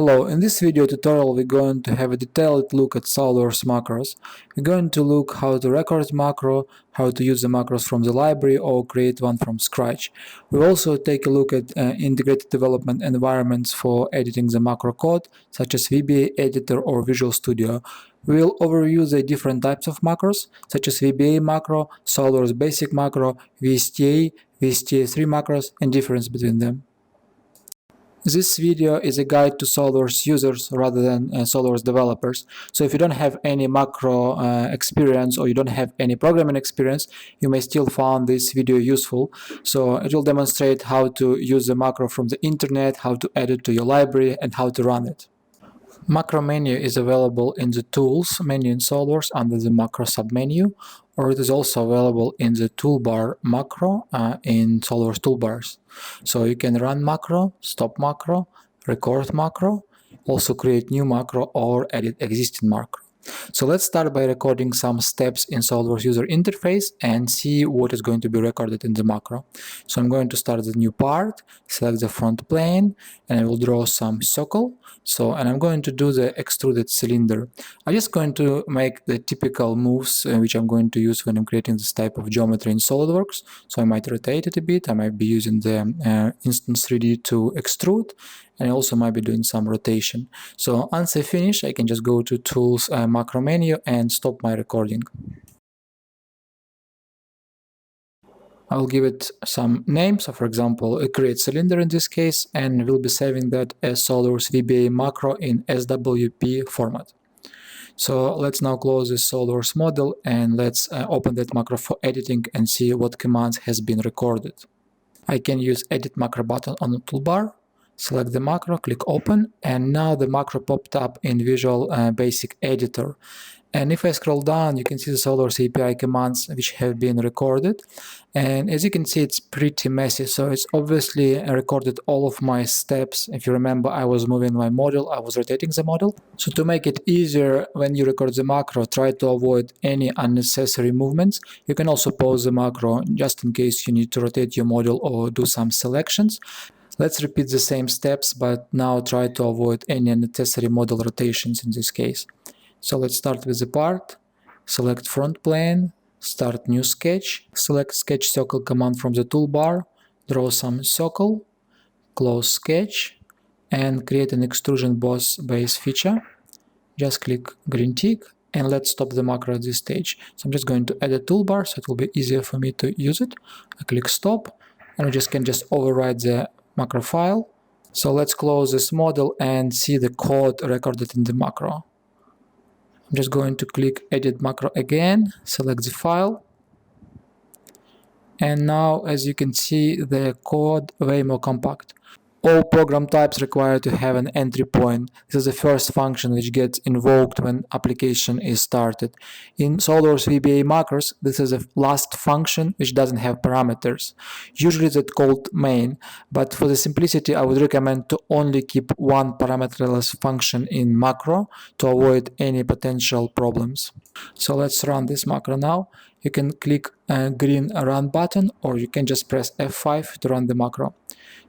Hello, in this video tutorial we're going to have a detailed look at SOLIDWORKS macros. We're going to look how to record macro, how to use the macros from the library or create one from scratch. We'll also take a look at integrated development environments for editing the macro code, such as VBA Editor or Visual Studio. We'll overview the different types of macros, such as VBA macro, SWBasic macro, VSTA, VSTA3 macros, and difference between them. This video is a guide to SOLIDWORKS users rather than SOLIDWORKS developers. So if you don't have any macro experience or you don't have any programming experience, you may still find this video useful. So it will demonstrate how to use the macro from the internet, how to add it to your library, and how to run it. Macro menu is available in the Tools menu in SOLIDWORKS under the Macro submenu, or it is also available in the Toolbar macro in SOLIDWORKS toolbars. So you can run macro, stop macro, record macro, also create new macro or edit existing macro. So let's start by recording some steps in SOLIDWORKS user interface and see what is going to be recorded in the macro. So I'm going to start the new part, select the front plane, and I will draw some circle. And I'm going to do the extruded cylinder. I'm just going to make the typical moves which I'm going to use when I'm creating this type of geometry in SOLIDWORKS. So I might rotate it a bit, I might be using the instance 3D to extrude, and I also might be doing some rotation. So once I finish, I can just go to Tools macro menu and stop my recording. I'll give it some name, so for example, a create cylinder in this case, and we'll be saving that as SOLIDWORKS VBA macro in SWP format. So let's now close this SOLIDWORKS model and let's open that macro for editing and see what commands has been recorded. I can use edit macro button on the toolbar, select the macro, click open, and now the macro popped up in VSTA3 Editor. And if I scroll down, you can see the SOLIDWORKS API commands which have been recorded. And as you can see, it's pretty messy. So it's obviously recorded all of my steps. If you remember, I was moving my model, I was rotating the model. So to make it easier when you record the macro, try to avoid any unnecessary movements. You can also pause the macro just in case you need to rotate your model or do some selections. Let's repeat the same steps, but now try to avoid any unnecessary model rotations in this case. So let's start with the part, select front plane, start new sketch, select sketch circle command from the toolbar, draw some circle, close sketch, and create an extrusion boss base feature. Just click green tick, and let's stop the macro at this stage. So I'm just going to add a toolbar so it will be easier for me to use it. I click stop, and I can just override the macro file. So let's close this model and see the code recorded in the macro. I'm just going to click edit macro again, select the file, and now as you can see the code way more compact. All program types require to have an entry point. This is the first function which gets invoked when application is started. In SOLIDWORKS VBA macros, this is the last function which doesn't have parameters. Usually it's called main, but for the simplicity I would recommend to only keep one parameterless function in macro to avoid any potential problems. So let's run this macro now. You can click green run button, or you can just press F5 to run the macro.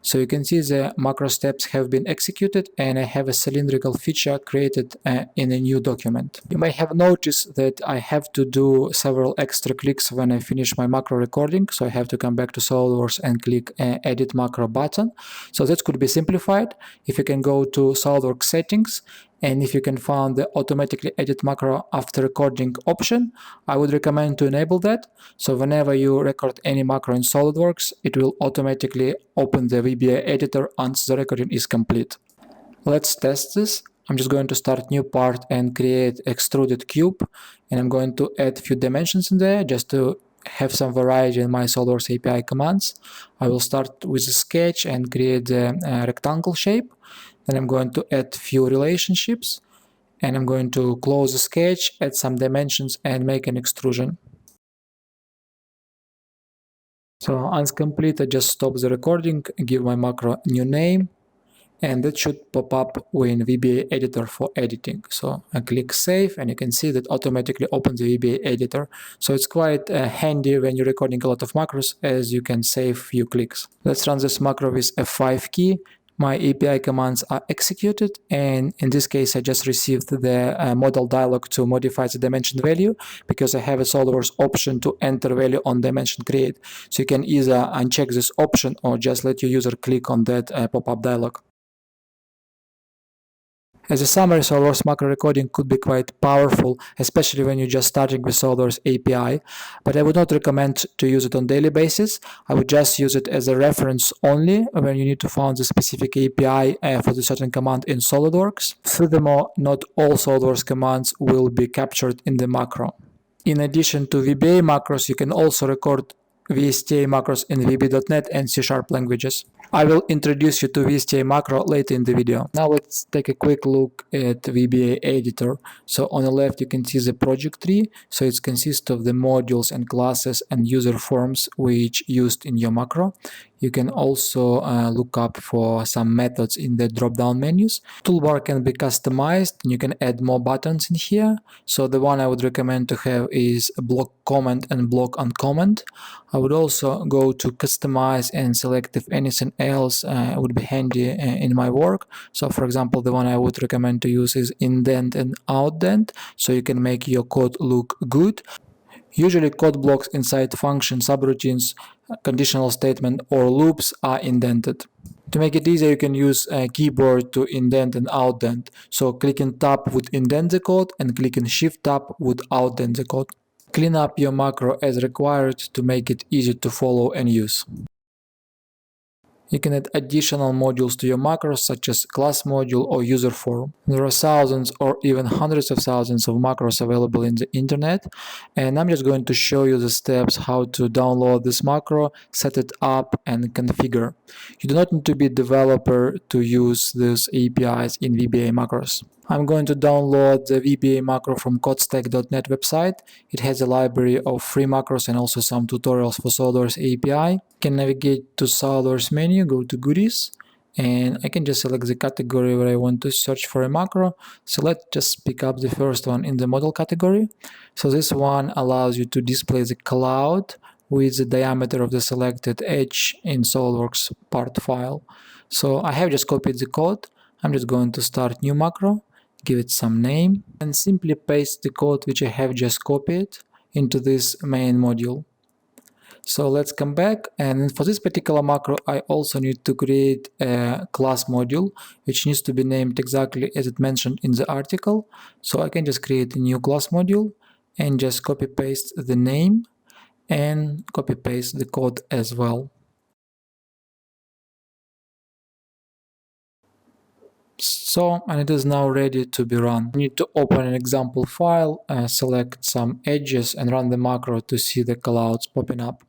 So you can see the macro steps have been executed, and I have a cylindrical feature created in a new document. You may have noticed that I have to do several extra clicks when I finish my macro recording, so I have to come back to SOLIDWORKS and click edit macro button. So that could be simplified if you can go to SOLIDWORKS settings, and if you can find the automatically edit macro after recording option, I would recommend to enable that. So whenever you record any macro in SOLIDWORKS, it will automatically open the VBA editor once the recording is complete. Let's test this. I'm just going to start new part and create extruded cube, and I'm going to add a few dimensions in there just to have some variety in my SOLIDWORKS API commands. I will start with a sketch and create the rectangle shape. Then I'm going to add few relationships, and I'm going to close the sketch, add some dimensions, and make an extrusion. So once complete, I just stop the recording, give my macro a new name, and that should pop up in VBA Editor for editing. So I click save, and you can see that automatically opens the VBA Editor. So it's quite handy when you're recording a lot of macros, as you can save few clicks. Let's run this macro with F5 key. my API commands are executed, and in this case I just received the model dialog to modify the dimension value, because I have a SOLIDWORKS option to enter value on dimension create. So you can either uncheck this option or just let your user click on that pop-up dialog. As a summary, SOLIDWORKS macro recording could be quite powerful, especially when you're just starting with SOLIDWORKS API, but I would not recommend to use it on daily basis. I would just use it as a reference only when you need to find the specific API for the certain command in SOLIDWORKS. Furthermore, not all SOLIDWORKS commands will be captured in the macro. In addition to VBA macros, you can also record VSTA macros in VB.NET and C# languages. I will introduce you to VSTA macro later in the video. Now let's take a quick look at VBA Editor. So on the left you can see the project tree. So it consists of the modules and classes and user forms which used in your macro. You can also look up for some methods in the drop-down menus. Toolbar can be customized, and you can add more buttons in here. So the one I would recommend to have is block comment and block uncomment. I would also go to customize and select if anything else would be handy in my work. So for example, the one I would recommend to use is indent and outdent, so you can make your code look good. Usually code blocks inside functions, subroutines, conditional statement or loops are indented. To make it easier, you can use a keyboard to indent and outdent. So clicking tab would indent the code and clicking shift tab would outdent the code. Clean up your macro as required to make it easy to follow and use. You can add additional modules to your macros, such as class module or user form. There are thousands or even hundreds of thousands of macros available in the internet, and I'm just going to show you the steps how to download this macro, set it up and configure. You do not need to be a developer to use these APIs in VBA macros. I'm going to download the VBA macro from codestack.net website. It has a library of free macros and also some tutorials for SOLIDWORKS API. You can navigate to SOLIDWORKS menu, go to goodies, and I can just select the category where I want to search for a macro. So let's just pick up the first one in the model category. So this one allows you to display the cloud with the diameter of the selected edge in SOLIDWORKS part file. So I have just copied the code. I'm just going to start new macro, give it some name, and simply paste the code which I have just copied into this main module. So let's come back, and for this particular macro I also need to create a class module which needs to be named exactly as it mentioned in the article. So I can just create a new class module and just copy paste the name and copy paste the code as well. So, and it is now ready to be run. You need to open an example file, select some edges and run the macro to see the clouds popping up.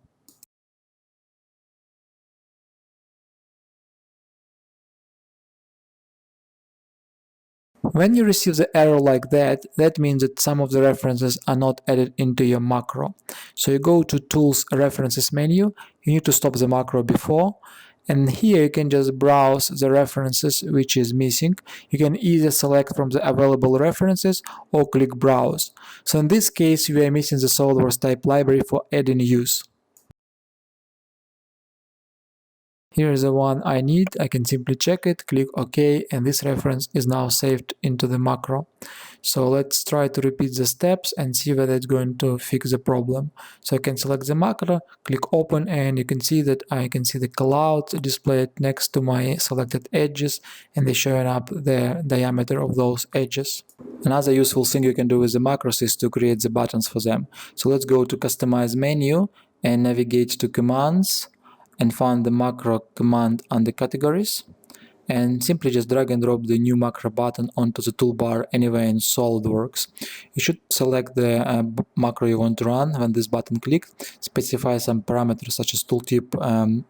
When you receive the error like that, that means that some of the references are not added into your macro. So you go to Tools References menu, you need to stop the macro before, and here you can just browse the references which is missing. You can either select from the available references or click Browse. So in this case, we are missing the SOLIDWORKS type library for adding use. Here is the one I need. I can simply check it, click OK, and this reference is now saved into the macro. So let's try to repeat the steps and see whether it's going to fix the problem. So I can select the macro, click open, and you can see that I can see the cloud displayed next to my selected edges, and they're showing up the diameter of those edges. Another useful thing you can do with the macros is to create the buttons for them. So let's go to Customize menu and navigate to Commands and find the macro command under categories, and simply just drag and drop the new macro button onto the toolbar anywhere in SOLIDWORKS. You should select the macro you want to run when this button clicked, specify some parameters such as tooltip,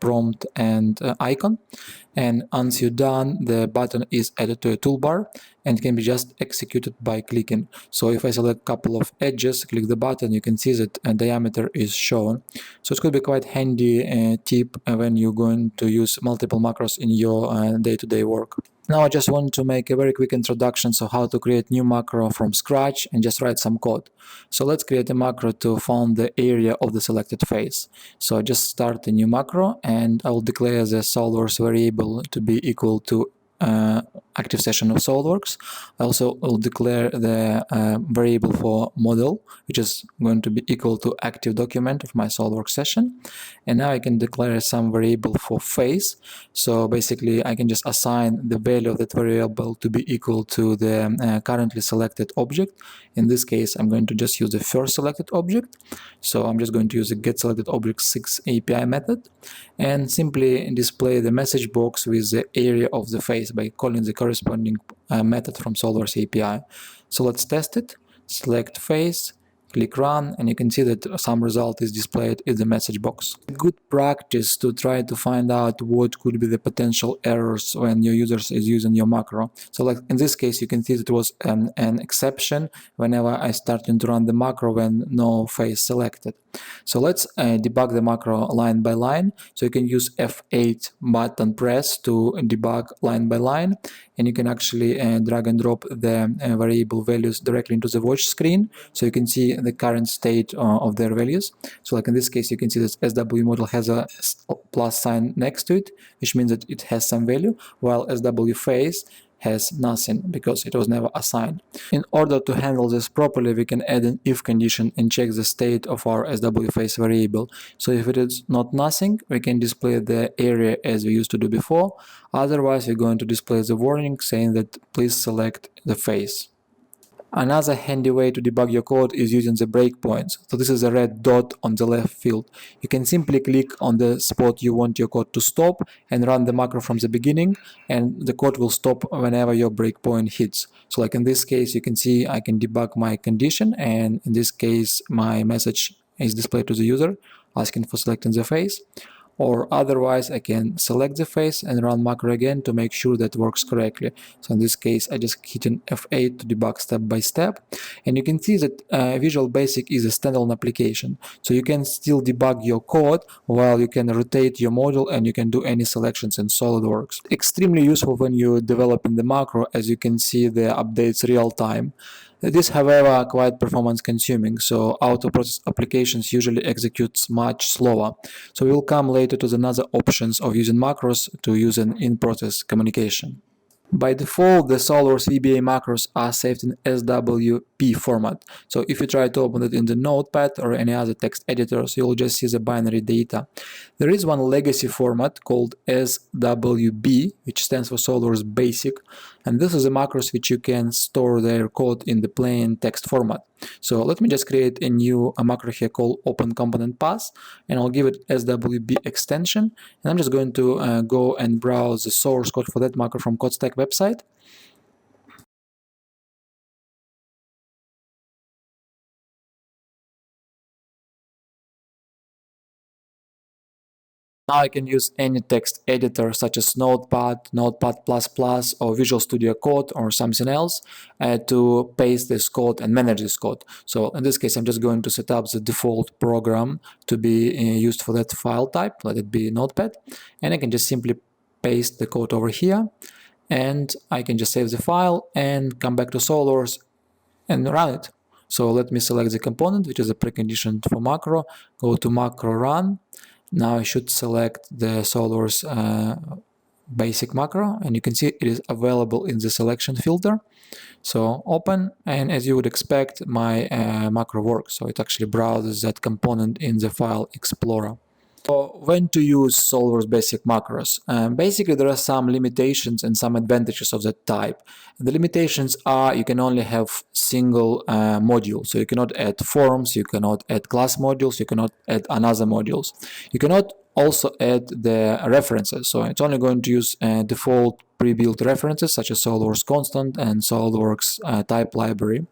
prompt and icon, and once you're done, the button is added to a toolbar and can be just executed by clicking. So if I select a couple of edges, click the button, you can see that a diameter is shown. So it could be quite handy tip when you're going to use multiple macros in your day-to-day work. Now I just want to make a very quick introduction so how to create new macro from scratch and just write some code. So let's create a macro to find the area of the selected face. So I just start a new macro and I will declare the SOLIDWORKS variable to be equal to active session of SOLIDWORKS. I also will declare the variable for model, which is going to be equal to active document of my SOLIDWORKS session. And now I can declare some variable for face. So basically I can just assign the value of that variable to be equal to the currently selected object. In this case, I'm going to just use the first selected object. So I'm just going to use the getSelectedObject6 API method and simply display the message box with the area of the face by calling the corresponding method from SOLIDWORKS API. So let's test it. Select face, click run, and you can see that some result is displayed in the message box. Good practice to try to find out what could be the potential errors when your user is using your macro. So like in this case, you can see that it was an exception whenever I started to run the macro when no face selected. So let's debug the macro line by line. So you can use F8 button press to debug line by line, and you can actually drag and drop the variable values directly into the watch screen, so you can see the current state of their values. So like in this case, you can see that SW model has a plus sign next to it, which means that it has some value, while SW face has nothing because it was never assigned. In order to handle this properly, we can add an if condition and check the state of our SW face variable. So if it is not nothing, we can display the area as we used to do before. Otherwise, we're going to display the warning saying that please select the face. Another handy way to debug your code is using the breakpoints. So this is a red dot on the left field. You can simply click on the spot you want your code to stop and run the macro from the beginning, and the code will stop whenever your breakpoint hits. So like in this case, you can see I can debug my condition, and in this case my message is displayed to the user asking for selecting the face. Or otherwise I can select the face and run macro again to make sure that works correctly. So in this case I just hit an F8 to debug step by step, and you can see that VisualBasic is a standalone application, so you can still debug your code while you can rotate your model and you can do any selections in SOLIDWORKS. Extremely useful when you're developing the macro, as you can see the updates real time. This, however, quite performance consuming, so out-of-process applications usually executes much slower. So we'll come later to the other options of using macros to use an in-process communication. By default, the SOLIDWORKS VBA macros are saved in SWP format. So if you try to open it in the Notepad or any other text editors, you'll just see the binary data. There is one legacy format called SWB, which stands for SOLIDWORKS and this is a macros which you can store their code in the plain text format. So let me just create a new macro here called openComponentPath, and I'll give it SWB extension, and I'm just going to go and browse the source code for that macro from CodeStack website. Now I can use any text editor such as Notepad, Notepad++, or Visual Studio Code or something else to paste this code and manage this code. So in this case, I'm just going to set up the default program to be used for that file type, let it be Notepad, and I can just simply paste the code over here, and I can just save the file and come back to SOLIDWORKS and run it. So let me select the component, which is a precondition for macro, go to macro run. Now I should select the SOLIDWORKS basic macro, and you can see it is available in the selection filter. So open, and as you would expect, my macro works. So it actually browses that component in the file explorer. So when to use SOLIDWORKS basic macros? Basically, there are some limitations and some advantages of that type. The limitations are you can only have single module, so you cannot add forms, you cannot add class modules, you cannot add another modules. You cannot also add the references, so it's only going to use default pre-built references such as SOLIDWORKS constant and SOLIDWORKS type library.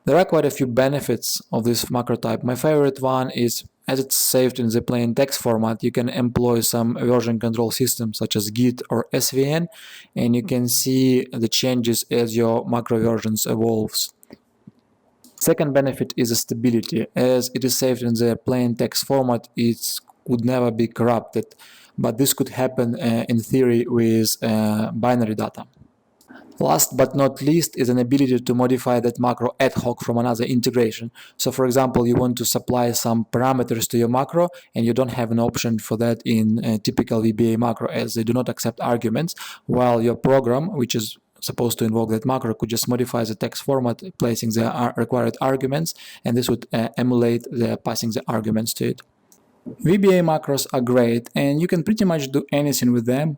There are quite a few benefits of this macro type. My favorite one is, as it's saved in the plain text format, you can employ some version control systems such as Git or SVN, and you can see the changes as your macro versions evolves. Second benefit is the stability. As it is saved in the plain text format, it would never be corrupted, but this could happen in theory with binary data. Last but not least is an ability to modify that macro ad hoc from another integration. So for example, you want to supply some parameters to your macro and you don't have an option for that in a typical VBA macro, as they do not accept arguments, while your program, which is supposed to invoke that macro, could just modify the text format, placing the required arguments, and this would emulate the passing the arguments to it. VBA macros are great and you can pretty much do anything with them,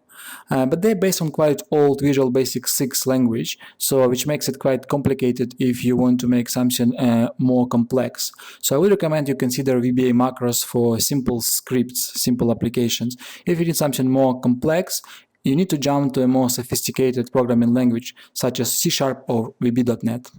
but they're based on quite old Visual Basic 6 language, so which makes it quite complicated if you want to make something more complex. So I would recommend you consider VBA macros for simple scripts, simple applications. If you need something more complex, you need to jump to a more sophisticated programming language such as C# or VB.NET.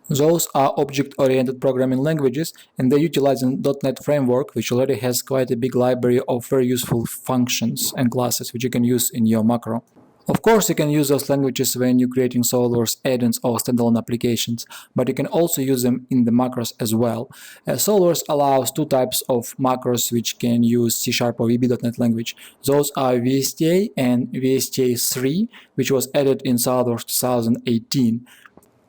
Those are object-oriented programming languages, and they utilize a .NET framework, which already has quite a big library of very useful functions and classes which you can use in your macro. Of course, you can use those languages when you're creating SOLIDWORKS add-ins or standalone applications, but you can also use them in the macros as well. SOLIDWORKS allows two types of macros which can use C# or VB.NET language. Those are VSTA and VSTA3, which was added in SOLIDWORKS 2018.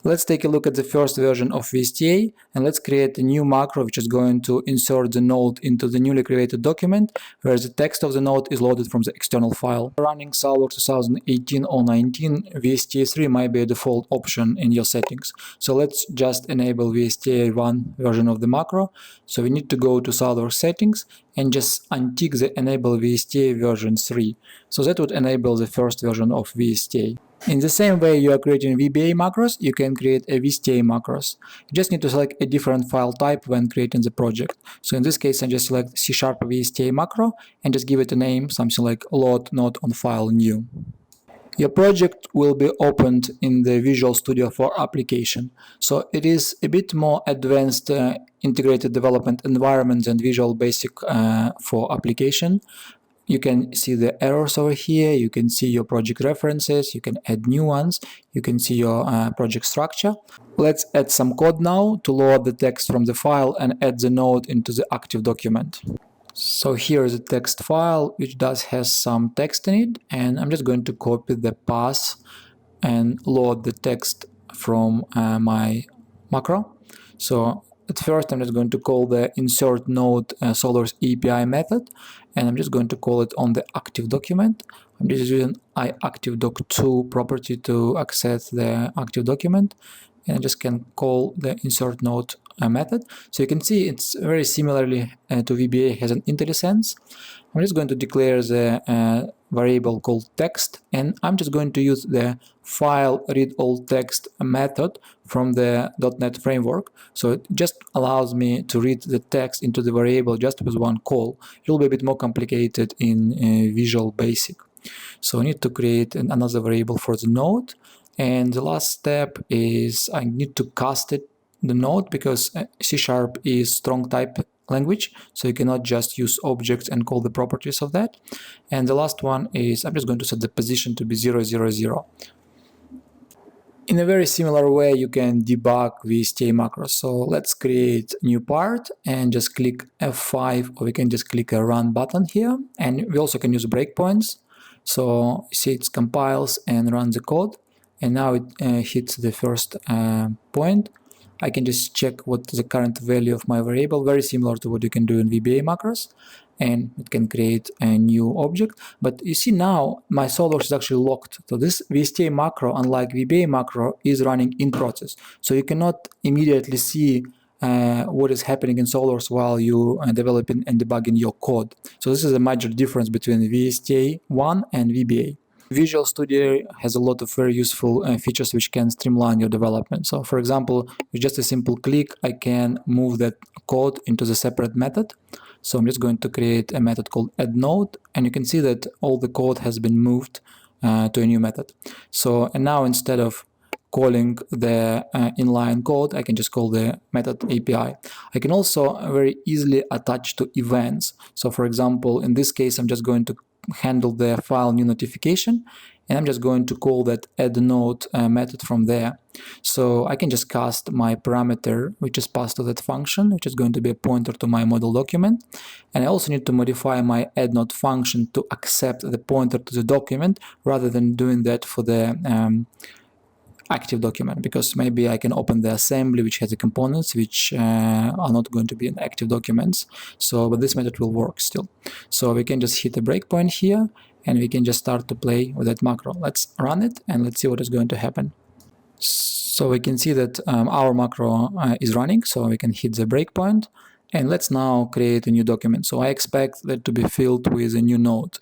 Let's take a look at the first version of VSTA, and let's create a new macro which is going to insert the node into the newly created document, where the text of the node is loaded from the external file. Running SOLIDWORKS 2018 or 19, VSTA3 might be a default option in your settings. So let's just enable VSTA1 version of the macro. So we need to go to SOLIDWORKS settings and just untick the enable VSTA version 3. So that would enable the first version of VSTA. In the same way you are creating VBA macros, you can create a VSTA macros. You just need to select a different file type when creating the project. So in this case, I just select C# VSTA macro and just give it a name, something like load node on file new. Your project will be opened in the Visual Studio for application. So it is a bit more advanced integrated development environment than Visual Basic for application. You can see the errors over here, you can see your project references, you can add new ones, you can see your project structure. Let's add some code now to load the text from the file and add the node into the active document. So here is a text file which has some text in it, and I'm just going to copy the path and load the text from my macro. So at first, I'm just going to call the insert node SOLIDWORKS API method, and I'm just going to call it on the active document. I'm just using iActiveDoc2 property to access the active document, and I just can call the insert node method. So you can see it's very similarly to VBA, has an IntelliSense. I'm just going to declare the variable called text, and I'm just going to use the file read all text method from the .NET framework. So it just allows me to read the text into the variable just with one call. It will be a bit more complicated in Visual Basic. So I need to create another variable for the node, and the last step is I need to cast it the node, because C# is strong type language, so you cannot just use objects and call the properties of that. And the last one is I'm just going to set the position to be 0, 0, 0. In a very similar way, you can debug VSTA macros. So let's create new part and just click F5, or we can just click a run button here. And we also can use breakpoints. So you see it compiles and runs the code, and now it hits the first point. I can just check what the current value of my variable, very similar to what you can do in VBA macros, and it can create a new object. But you see now my SOLIDWORKS is actually locked. So this VSTA macro, unlike VBA macro, is running in process. So you cannot immediately see what is happening in SOLIDWORKS while you are developing and debugging your code. So this is a major difference between VSTA1 and VBA. Visual Studio has a lot of very useful features which can streamline your development. So for example, with just a simple click, I can move that code into the separate method. So I'm just going to create a method called addNode, and you can see that all the code has been moved to a new method. So, and now instead of calling the inline code, I can just call the method API. I can also very easily attach to events. So for example, in this case, I'm just going to handle the file new notification, and I'm just going to call that addNode method from there. So I can just cast my parameter, which is passed to that function, which is going to be a pointer to my model document. And I also need to modify my addNode function to accept the pointer to the document, rather than doing that for the active document, because maybe I can open the assembly which has the components which are not going to be in active documents. So, but this method will work still. So we can just hit a breakpoint here, and we can just start to play with that macro. Let's run it and let's see what is going to happen. So we can see that our macro is running, so we can hit the breakpoint, and let's now create a new document. So I expect that to be filled with a new node,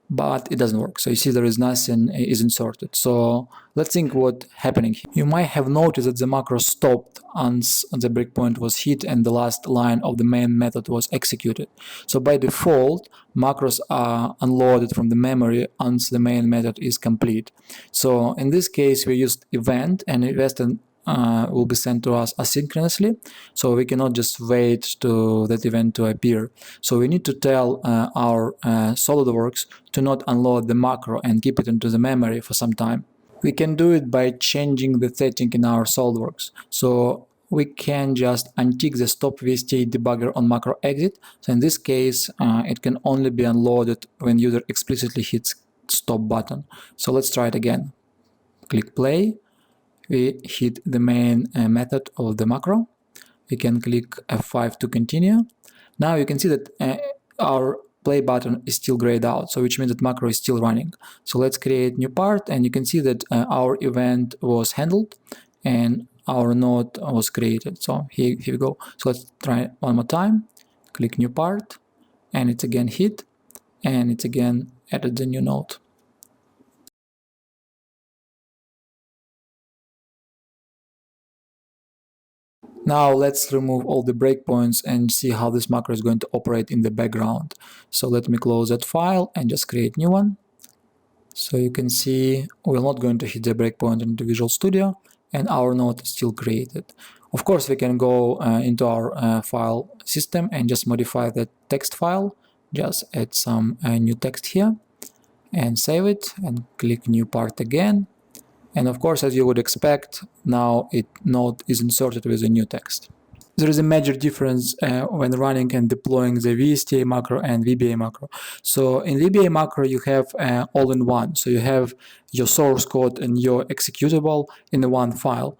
but it doesn't work. So you see there is nothing is inserted. So let's think what's happening here. You might have noticed that the macro stopped once the breakpoint was hit and the last line of the main method was executed. So by default, macros are unloaded from the memory once the main method is complete. So in this case, we used event, and event will be sent to us asynchronously, so we cannot just wait to that event to appear. So we need to tell our SOLIDWORKS to not unload the macro and keep it into the memory for some time. We can do it by changing the setting in our SOLIDWORKS. So we can just untick the stop VSTA debugger on macro exit. So in this case, it can only be unloaded when user explicitly hits stop button. So let's try it again. Click play. We hit the main method of the macro. We can click F5 to continue. Now you can see that our play button is still grayed out, so which means that macro is still running. So let's create new part, and you can see that our event was handled and our node was created. So here we go. So let's try it one more time. Click new part, and it's again hit, and it's again added the new node. Now let's remove all the breakpoints and see how this macro is going to operate in the background. So let me close that file and just create new one. So you can see we're not going to hit the breakpoint into Visual Studio, and our node is still created. Of course, we can go into our file system and just modify the text file. Just add some new text here and save it, and click new part again. And of course, as you would expect, now node is inserted with a new text. There is a major difference when running and deploying the VSTA macro and VBA macro. So in VBA macro, you have all-in-one. So you have your source code and your executable in the one file.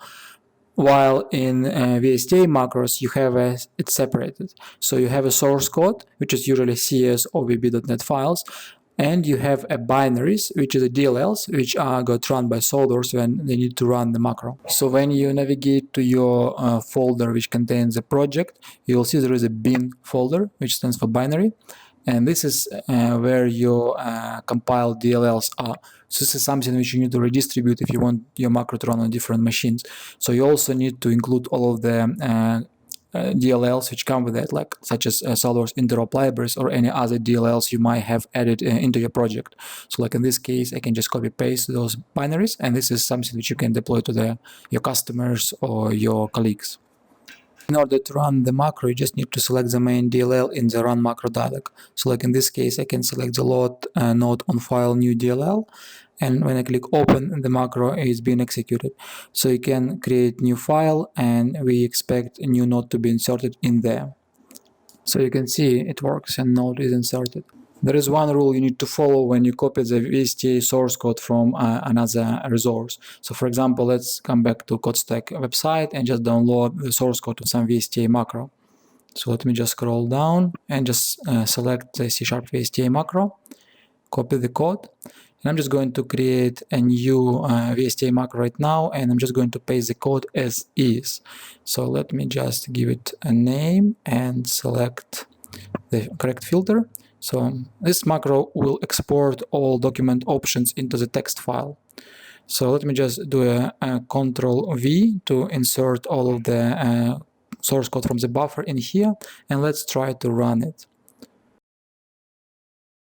While in VSTA macros, you have it separated. So you have a source code, which is usually CS or VB.NET files, and you have a binaries, which is a DLLs, which got run by SOLIDWORKS when they need to run the macro. So when you navigate to your folder which contains a project, you will see there is a bin folder, which stands for binary, and this is where your compiled DLLs are. So this is something which you need to redistribute if you want your macro to run on different machines. So you also need to include all of the DLLs which come with it, like such as SOLIDWORKS interop libraries or any other DLLs you might have added into your project. So like in this case, I can just copy paste those binaries, and this is something which you can deploy to your customers or your colleagues. In order to run the macro, you just need to select the main DLL in the run macro dialog. So like in this case, I can select the load node on file new DLL, and when I click open, the macro is being executed. So you can create new file, and we expect a new node to be inserted in there. So you can see it works and node is inserted. There is one rule you need to follow when you copy the VSTA source code from another resource. So for example, let's come back to CodeStack website and just download the source code of some VSTA macro. So let me just scroll down and just select the C# VSTA macro, copy the code, and I'm just going to create a new VSTA macro right now, and I'm just going to paste the code as is. So let me just give it a name and select the correct filter. So this macro will export all document options into the text file. So let me just do a Control V to insert all of the source code from the buffer in here, and let's try to run it.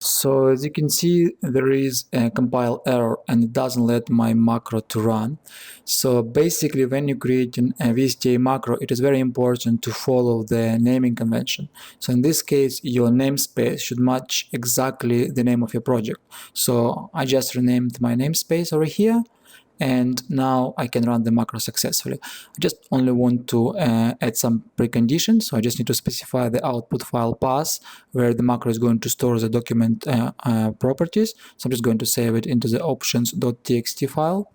So as you can see, there is a compile error and it doesn't let my macro to run. So basically, when you create a VSTA macro, it is very important to follow the naming convention. So in this case, your namespace should match exactly the name of your project. So I just renamed my namespace over here, and now I can run the macro successfully. I just only want to add some preconditions, so I just need to specify the output file path where the macro is going to store the document properties. So I'm just going to save it into the options.txt file,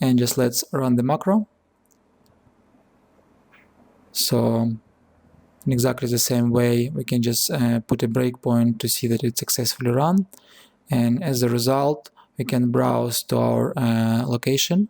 and just let's run the macro. So in exactly the same way, we can just put a breakpoint to see that it's successfully run, and as a result we can browse to our location,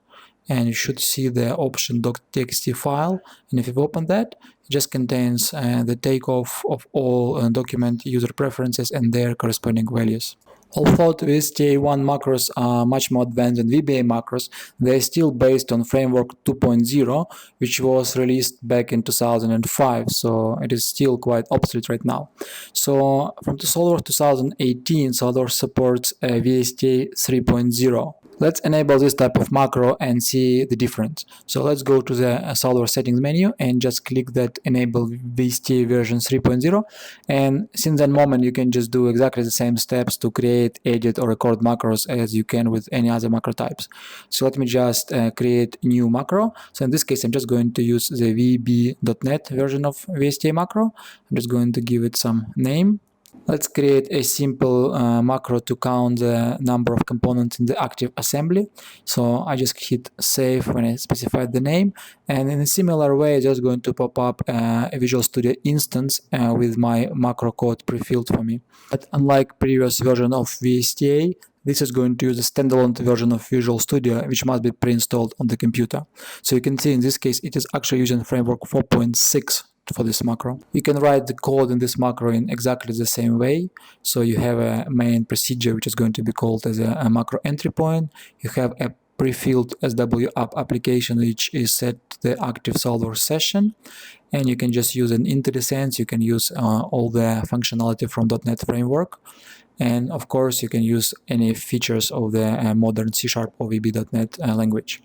and you should see the option.txt file, and if you open that, it just contains the takeoff of all document user preferences and their corresponding values. Although VSTA1 macros are much more advanced than VBA macros, they are still based on Framework 2.0, which was released back in 2005, so it is still quite obsolete right now. So from the SOLIDWORKS 2018, SOLIDWORKS supports VSTA 3.0. Let's enable this type of macro and see the difference. So let's go to the SOLIDWORKS settings menu and just click that enable VSTA version 3.0, and since that moment you can just do exactly the same steps to create, edit or record macros as you can with any other macro types. So let me just create new macro. So in this case I'm just going to use the VB.NET version of VSTA macro. I'm just going to give it some name. Let's create a simple macro to count the number of components in the active assembly. So I just hit save when I specified the name, and in a similar way just going to pop up a Visual Studio instance with my macro code pre-filled for me. But unlike previous version of VSTA, this is going to use a standalone version of Visual Studio, which must be pre-installed on the computer. So you can see in this case it is actually using Framework 4.6 for this macro. You can write the code in this macro in exactly the same way. So you have a main procedure which is going to be called as a macro entry point. You have a pre-filled SWApp application which is set to the active SOLIDWORKS session, and you can just use an IntelliSense. You can use all the functionality from .NET framework, and of course you can use any features of the modern C# or VB.NET language.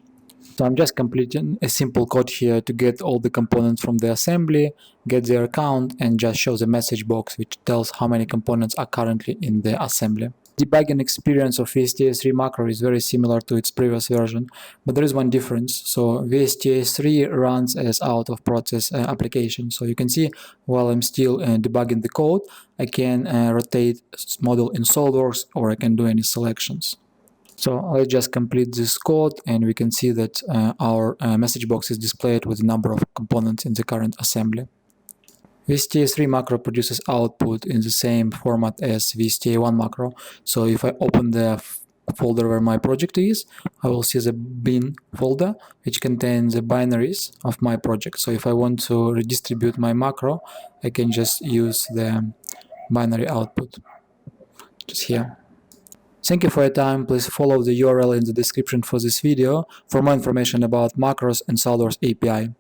So I'm just completing a simple code here to get all the components from the assembly, get their count, and just show the message box which tells how many components are currently in the assembly. Debugging experience of VSTA3 macro is very similar to its previous version, but there is one difference. So VSTA3 runs as out-of-process application. So you can see while I'm still debugging the code, I can rotate model in SOLIDWORKS, or I can do any selections. So I'll just complete this code, and we can see that our message box is displayed with the number of components in the current assembly. VSTA3 macro produces output in the same format as VSTA1 macro. So if I open the folder where my project is, I will see the bin folder which contains the binaries of my project. So if I want to redistribute my macro, I can just use the binary output just here. Thank you for your time. Please follow the URL in the description for this video for more information about macros and SOLIDWORKS API.